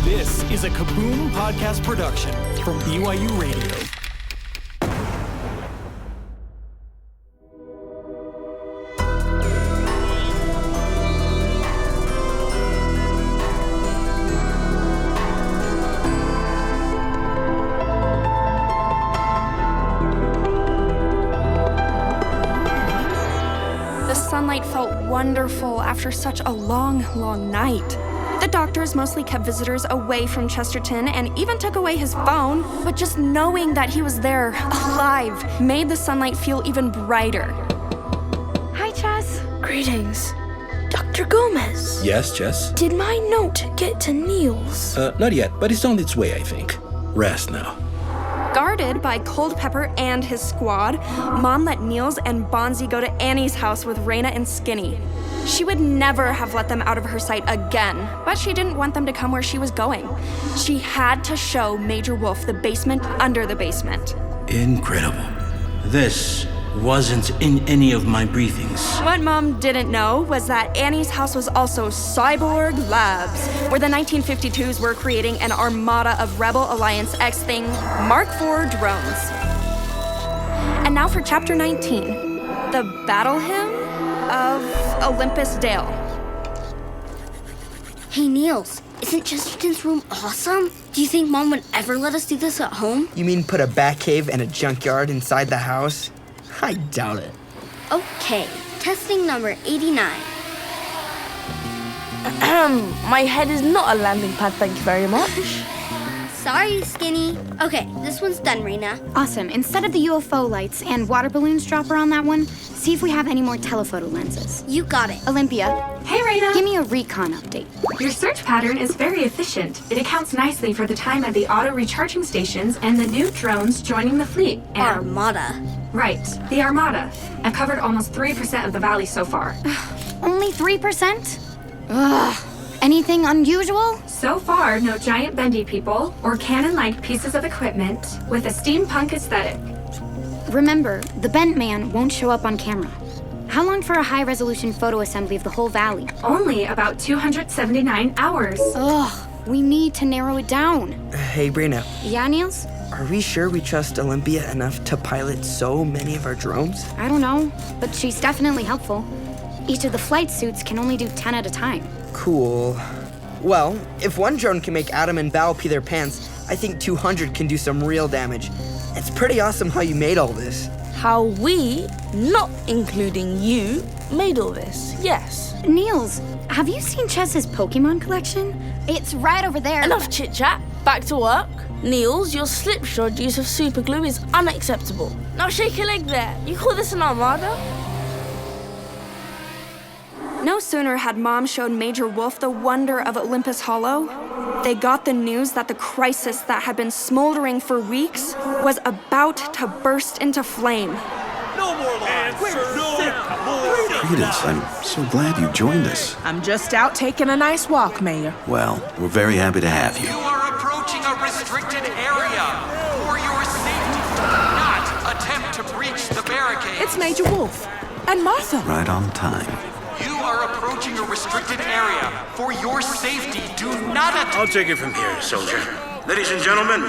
This is a Kaboom podcast production from BYU Radio. The sunlight felt wonderful after such a long, long night. The doctors mostly kept visitors away from Chesterton and even took away his phone, but just knowing that he was there, alive, made the sunlight feel even brighter. Hi, Chess. Greetings. Dr. Gomez. Yes, Jess? Did my note get to Niels? Not yet, but it's on its way, I think. Rest now. Guarded by Coldpepper and his squad, Mom let Niels and Bonzy go to Annie's house with Reina and Skinny. She would never have let them out of her sight again, but she didn't want them to come where she was going. She had to show Major Wolf the basement under the basement. Incredible. This wasn't in any of my briefings. What Mom didn't know was that Annie's house was also Cyborg Labs, where the 1952s were creating an armada of Rebel Alliance X-Thing Mark IV drones. And now for Chapter 19, the Battle Hymn of Olympus Dale. Hey, Niels, isn't Chesterton's room awesome? Do you think Mom would ever let us do this at home? You mean put a bat cave and a junkyard inside the house? I doubt it. Okay, testing number 89. My head is not a landing pad, thank you very much. Sorry, Skinny. Okay, this one's done, Reina. Awesome. Instead of the UFO lights and water balloons drop around that one, see if we have any more telephoto lenses. You got it. Olympia. Hey, Reina. Give me a recon update. Your search pattern is very efficient. It accounts nicely for the time at the auto recharging stations and the new drones joining the fleet. And Armada. Right, the Armada. I've covered almost 3% of the valley so far. Only 3%? Ugh. Anything unusual? So far, no giant bendy people or cannon-like pieces of equipment with a steampunk aesthetic. Remember, the bent man won't show up on camera. How long for a high-resolution photo assembly of the whole valley? Only about 279 hours. Ugh, we need to narrow it down. Hey, Reina, Yeah, Niels? are we sure we trust Olympia enough to pilot so many of our drones? I don't know, but she's definitely helpful. Each of the flight suits can only do 10 at a time. Cool. Well, if one drone can make Adam and Val pee their pants, I think 200 can do some real damage. It's pretty awesome how you made all this. How we, not including you, made all this, yes. Niels, have you seen Chess's Pokemon collection? It's right over there. Enough chit-chat, back to work. Niels, your slipshod use of super glue is unacceptable. Now shake your leg there. You call this an armada? No sooner had Mom showed Major Wolf the wonder of Olympus Hollow, they got the news that the crisis that had been smoldering for weeks was about to burst into flame. No more lies! Credence, I'm so glad you joined us. I'm just out taking a nice walk, Mayor. Well, we're very happy to have you. You are approaching a restricted area. For your safety, do not attempt to breach the barricade. It's Major Wolf. And Martha. Right on time. You are approaching a restricted area. For your safety, do not attempt... I'll take it from here, soldier. Ladies and gentlemen,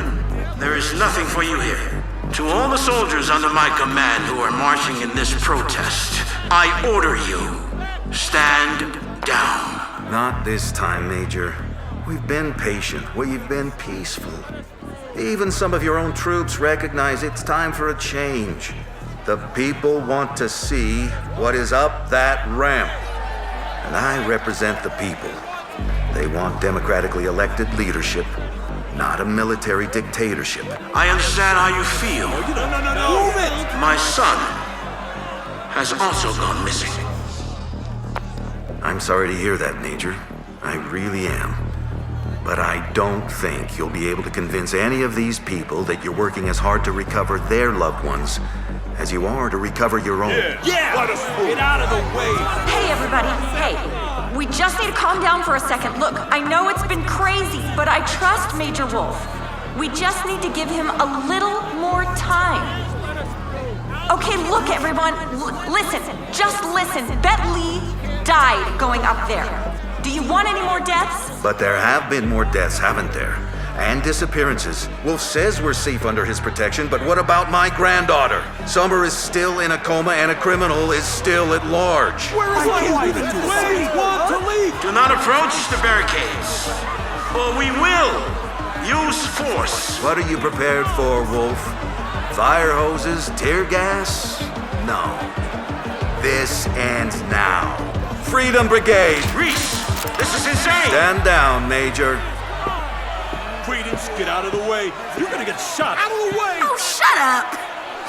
there is nothing for you here. To all the soldiers under my command who are marching in this protest, I order you, stand down. Not this time, Major. We've been patient. We've been peaceful. Even some of your own troops recognize it's time for a change. The people want to see what is up that ramp. And I represent the people. They want democratically elected leadership, not a military dictatorship. I understand how you feel. No. Move it! My son has also gone missing. I'm sorry to hear that, Major. I really am. But I don't think you'll be able to convince any of these people that you're working as hard to recover their loved ones as you are to recover your own. Yeah! Get out of the way! Hey, everybody. Hey. We just need to calm down for a second. Look, I know it's been crazy, but I trust Major Wolf. We just need to give him a little more time. Okay, look, everyone. Listen. Just listen. Bet Lee died going up there. Do you want any more deaths? But there have been more deaths, haven't there? And disappearances. Wolf says we're safe under his protection, but what about my granddaughter? Summer is still in a coma and a criminal is still at large. Where is my wife? We want to leave! Do not approach the barricades, or we will use force. What are you prepared for, Wolf? Fire hoses, tear gas? No. This ends now. Freedom Brigade! Reese, this is insane! Stand down, Major. Credence, get out of the way. You're gonna get shot. Out of the way! Oh, shut up!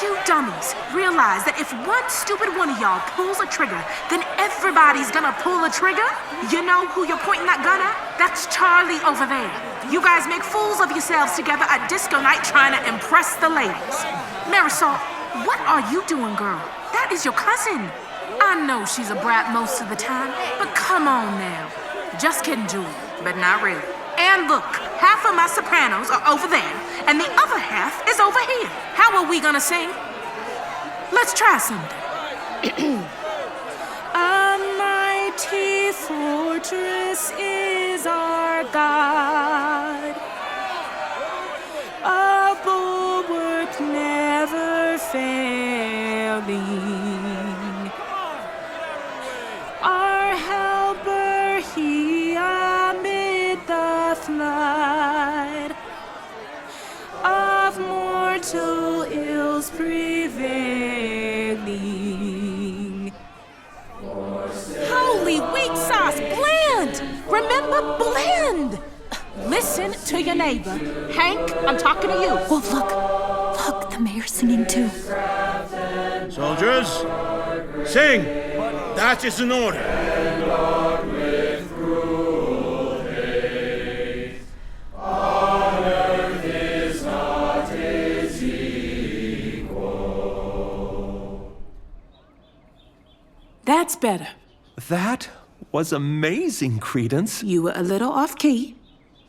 You dummies, realize that if one stupid one of y'all pulls a trigger, then everybody's gonna pull a trigger? You know who you're pointing that gun at? That's Charlie over there. You guys make fools of yourselves together at disco night trying to impress the ladies. Marisol, what are you doing, girl? That is your cousin. I know she's a brat most of the time, but come on now. Just kidding, Julie, but not really. And look, half of my sopranos are over there, and the other half is over here. How are we gonna sing? Let's try something. A mighty fortress is our God, a bulwark never failing. Our helper, he amid the flood of mortal ills prevailing. Holy wheat sauce, blend! Remember, blend! Listen to your neighbor. Hank, I'm talking to you. Oh, look, the mayor's singing too. Soldiers, sing! That is an order. That's better. That was amazing, Credence. You were a little off key.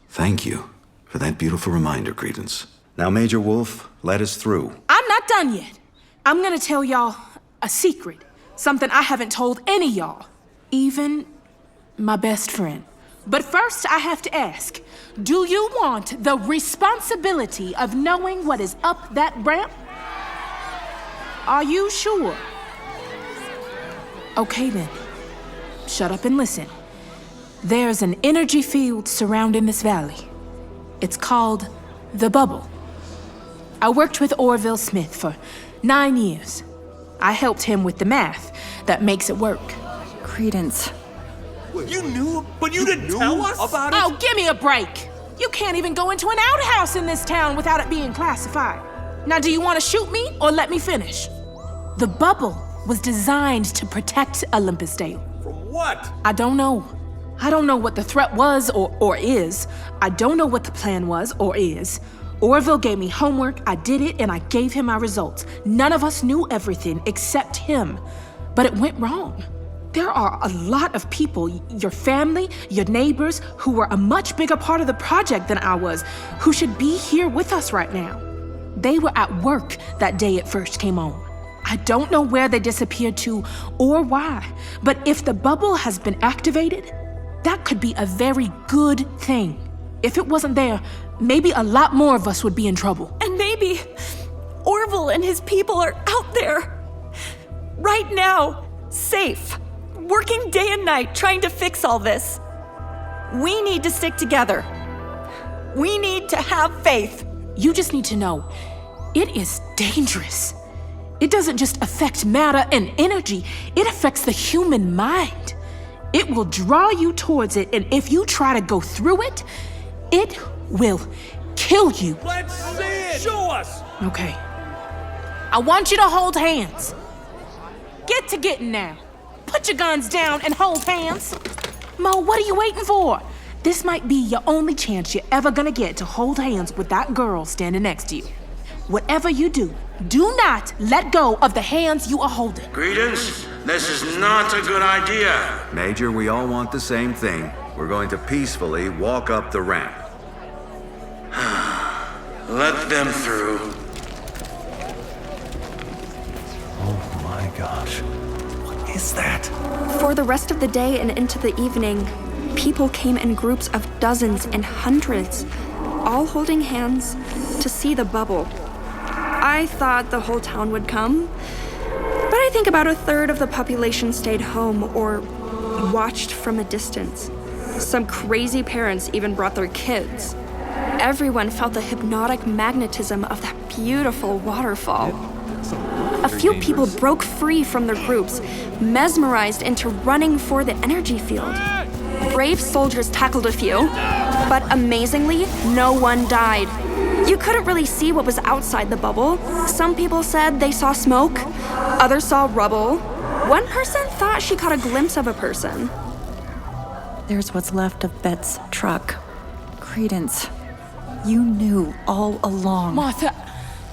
Thank you for that beautiful reminder, Credence. Now, Major Wolf, let us through. I'm not done yet. I'm gonna tell y'all a secret. Something I haven't told any y'all. Even my best friend. But first, I have to ask, do you want the responsibility of knowing what is up that ramp? Are you sure? Okay then, shut up and listen. There's an energy field surrounding this valley. It's called the Bubble. I worked with Orville Smith for 9 years. I helped him with the math that makes it work. Credence. You knew, but you didn't tell us about it? Oh, give me a break. You can't even go into an outhouse in this town without it being classified. Now, do you want to shoot me or let me finish? The Bubble was designed to protect Olympus Dale. From what? I don't know. I don't know what the threat was or is. I don't know what the plan was or is. Orville gave me homework, I did it, and I gave him my results. None of us knew everything except him. But it went wrong. There are a lot of people, your family, your neighbors, who were a much bigger part of the project than I was, who should be here with us right now. They were at work that day it first came on. I don't know where they disappeared to or why, but if the bubble has been activated, that could be a very good thing. If it wasn't there, maybe a lot more of us would be in trouble. And maybe Orville and his people are out there, right now, safe, working day and night trying to fix all this. We need to stick together. We need to have faith. You just need to know, it is dangerous. It doesn't just affect matter and energy, it affects the human mind. It will draw you towards it, and if you try to go through it, it will kill you. Let's see it! Show us! Okay. I want you to hold hands. Get to getting now. Put your guns down and hold hands. Mo, what are you waiting for? This might be your only chance you're ever gonna get to hold hands with that girl standing next to you. Whatever you do, do not let go of the hands you are holding. Credence, this is not a good idea. Major, we all want the same thing. We're going to peacefully walk up the ramp. Let them through. Oh my gosh. What is that? For the rest of the day and into the evening, People came in groups of dozens and hundreds, all holding hands to see the bubble. I thought the whole town would come, but I think about a third of the population stayed home or watched from a distance. Some crazy parents even brought their kids. Everyone felt the hypnotic magnetism of that beautiful waterfall. A few people broke free from their groups, mesmerized into running for the energy field. Brave soldiers tackled a few, but amazingly, no one died. You couldn't really see what was outside the bubble. Some people said they saw smoke, others saw rubble. One person thought she caught a glimpse of a person. There's what's left of Bet's truck. Credence, you knew all along. Martha,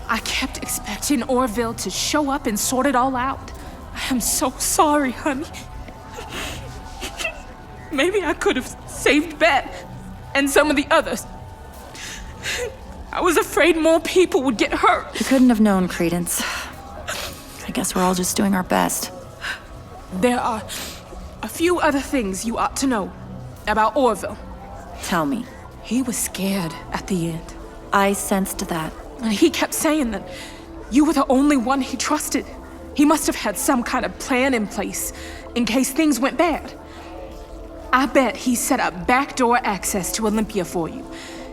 I kept expecting Orville to show up and sort it all out. I am so sorry, honey. Maybe I could have saved Bet and some of the others. I was afraid more people would get hurt. You couldn't have known, Credence. I guess we're all just doing our best. There are a few other things you ought to know about Orville. Tell me. He was scared at the end. I sensed that. And he kept saying that you were the only one he trusted. He must have had some kind of plan in place in case things went bad. I bet he set up backdoor access to Olympia for you.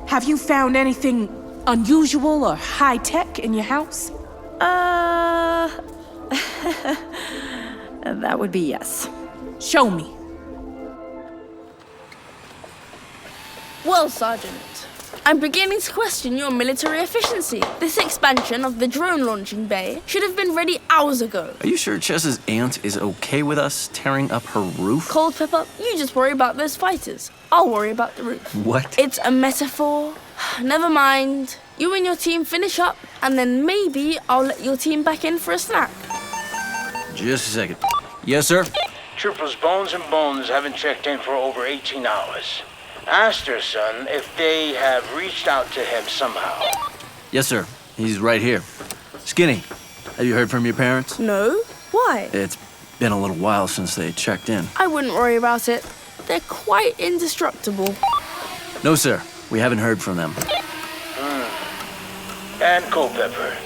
Have you found anything unusual or high-tech in your house? That would be yes. Show me. Well, Sergeant, I'm beginning to question your military efficiency. This expansion of the drone launching bay should have been ready hours ago. Are you sure Chess's aunt is okay with us tearing up her roof? Coldpepper, you just worry about those fighters. I'll worry about the roof. What? It's a metaphor. Never mind. You and your team finish up, and then maybe I'll let your team back in for a snack. Just a second. Yes, sir? Troopers Bones and Bones haven't checked in for over 18 hours. Ask their son if they have reached out to him somehow. Yes, sir. He's right here. Skinny, have you heard from your parents? No? Why? It's been a little while since they checked in. I wouldn't worry about it. They're quite indestructible. No, sir. We haven't heard from them. And Coldpepper.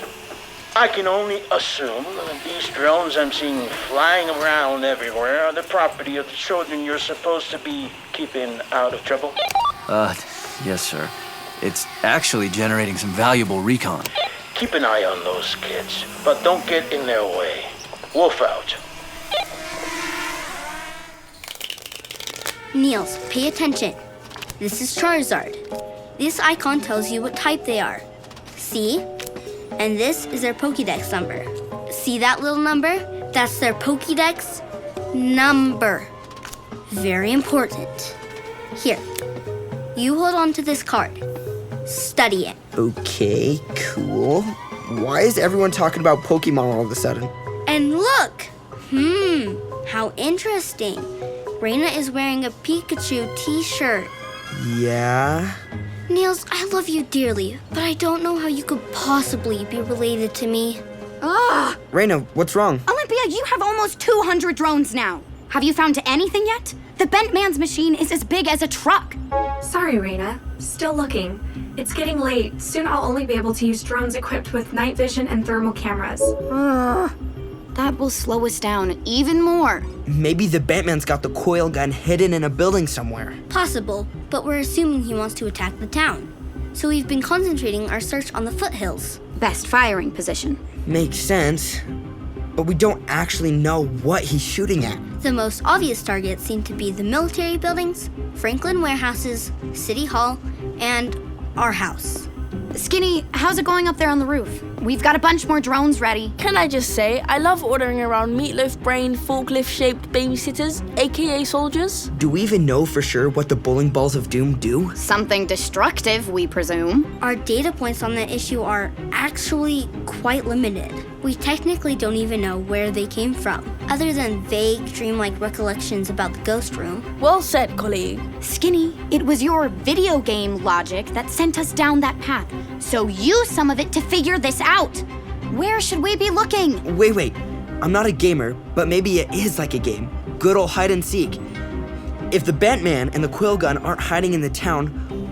I can only assume that these drones I'm seeing flying around everywhere are the property of the children you're supposed to be keeping out of trouble. Yes, sir. It's actually generating some valuable recon. Keep an eye on those kids, but don't get in their way. Wolf out. Niels, pay attention. This is Charizard. This icon tells you what type they are. See? And this is their Pokédex number. See that little number? That's their Pokédex number. Very important. Here, you hold on to this card. Study it. Okay, cool. Why is everyone talking about Pokemon all of a sudden? And look! How interesting. Reina is wearing a Pikachu t-shirt. Yeah? Niels, I love you dearly, but I don't know how you could possibly be related to me. Ugh! Reina, what's wrong? Olympia, you have almost 200 drones now. Have you found anything yet? The bent man's machine is as big as a truck. Sorry, Reina. Still looking. It's getting late. Soon I'll only be able to use drones equipped with night vision and thermal cameras. That will slow us down even more. Maybe the Batman's got the coil gun hidden in a building somewhere. Possible, but we're assuming he wants to attack the town. So we've been concentrating our search on the foothills. Best firing position. Makes sense. But we don't actually know what he's shooting at. The most obvious targets seem to be the military buildings, Franklin warehouses, City Hall, and our house. Skinny, how's it going up there on the roof? We've got a bunch more drones ready. Can I just say, I love ordering around meatloaf-brained, forklift-shaped babysitters, aka soldiers. Do we even know for sure what the bowling balls of doom do? Something destructive, we presume. Our data points on that issue are actually quite limited. We technically don't even know where they came from, other than vague, dreamlike recollections about the ghost room. Well said, colleague. Skinny, it was your video game logic that sent us down that path. So use some of it to figure this out. Where should we be looking? Wait. I'm not a gamer, but maybe it is like a game. Good old hide and seek. If the Bent Man and the Quill Gun aren't hiding in the town,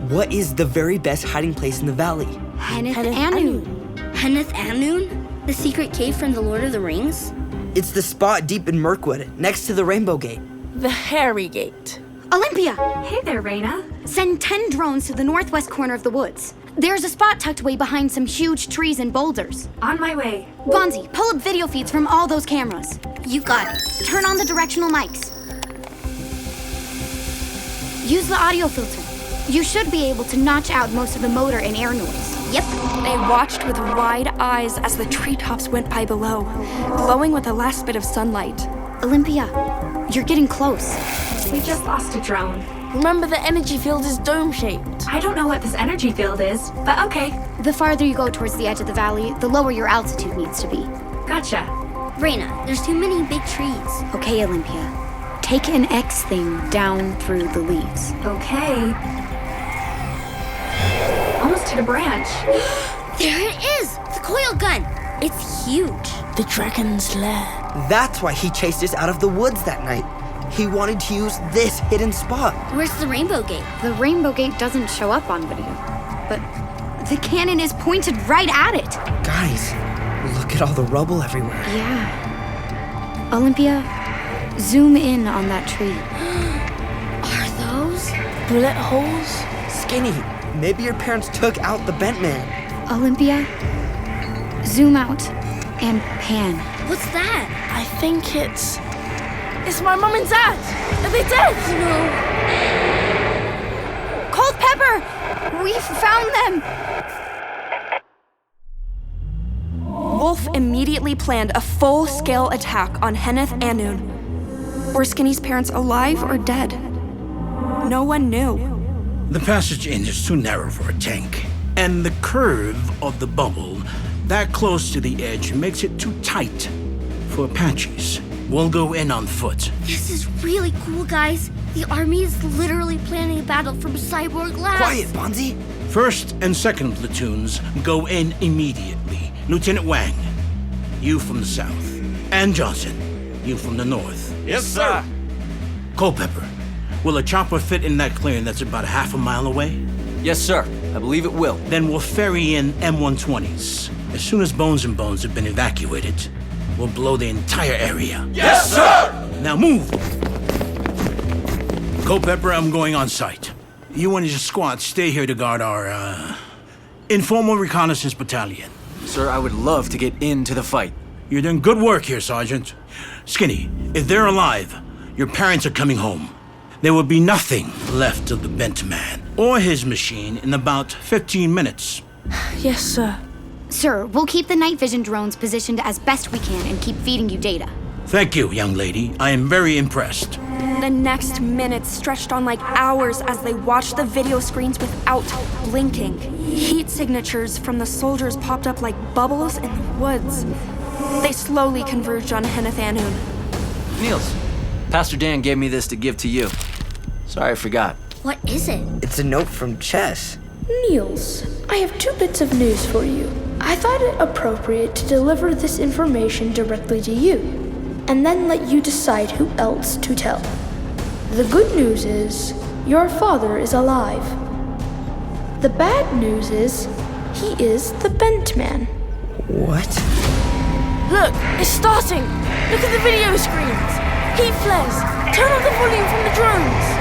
what is the very best hiding place in the valley? Henneth Anun. Henneth Anun? The secret cave from the Lord of the Rings? It's the spot deep in Mirkwood, next to the Rainbow Gate. The Hairy Gate. Olympia! Hey there, Reina. Send 10 drones to the northwest corner of the woods. There's a spot tucked away behind some huge trees and boulders. On my way. Bonzy, pull up video feeds from all those cameras. You got it. Turn on the directional mics. Use the audio filter. You should be able to notch out most of the motor and air noise. Yep. They watched with wide eyes as the treetops went by below, glowing with the last bit of sunlight. Olympia, you're getting close. We just lost a drone. Remember, the energy field is dome-shaped. I don't know what this energy field is, but okay. The farther you go towards the edge of the valley, the lower your altitude needs to be. Gotcha. Reina, there's too many big trees. Okay, Olympia. Take an X thing down through the leaves. Okay. Almost hit a branch. There it is! The coil gun! It's huge. The dragon's lair. That's why he chased us out of the woods that night. He wanted to use this hidden spot. Where's the Rainbow Gate? The Rainbow Gate doesn't show up on video, but the cannon is pointed right at it. Guys, look at all the rubble everywhere. Yeah. Olympia, zoom in on that tree. Are those bullet holes? Skinny, maybe your parents took out the Bent Man. Olympia, zoom out and pan. What's that? I think it's my mom and dad. Are they dead? No. Coldpepper! We found them! Wolf immediately planned a full-scale attack on Henneth Anun. Were Skinny's parents alive or dead? No one knew. The passage in is too narrow for a tank, and the curve of the bubble that close to the edge makes it too tight for Apaches. We'll go in on foot. This is really cool, guys. The army is literally planning a battle from cyborg labs. Quiet, Bonzy. First and second platoons go in immediately. Lieutenant Wang, you from the south. And Johnson, you from the north. Yes, sir. Coldpepper, will a chopper fit in that clearing that's about a half a mile away? Yes, sir. I believe it will. Then we'll ferry in M120s. As soon as Bones and Bones have been evacuated, we'll blow the entire area. Yes, sir! Now move! Coldpepper, I'm going on site. You and your squad stay here to guard our, informal reconnaissance battalion. Sir, I would love to get into the fight. You're doing good work here, Sergeant. Skinny, if they're alive, your parents are coming home. There will be nothing left of the Bent Man or his machine in about 15 minutes. Yes, sir. Sir, we'll keep the night vision drones positioned as best we can and keep feeding you data. Thank you, young lady. I am very impressed. The next minutes stretched on like hours as they watched the video screens without blinking. Heat signatures from the soldiers popped up like bubbles in the woods. They slowly converged on Henneth Anun. Niels, Pastor Dan gave me this to give to you. Sorry I forgot. What is it? It's a note from Chess. Niels, I have 2 bits of news for you. I thought it appropriate to deliver this information directly to you, and then let you decide who else to tell. The good news is, your father is alive. The bad news is, he is the Bent Man. What? Look, it's starting! Look at the video screens! Heat flares! Turn on the volume from the drones!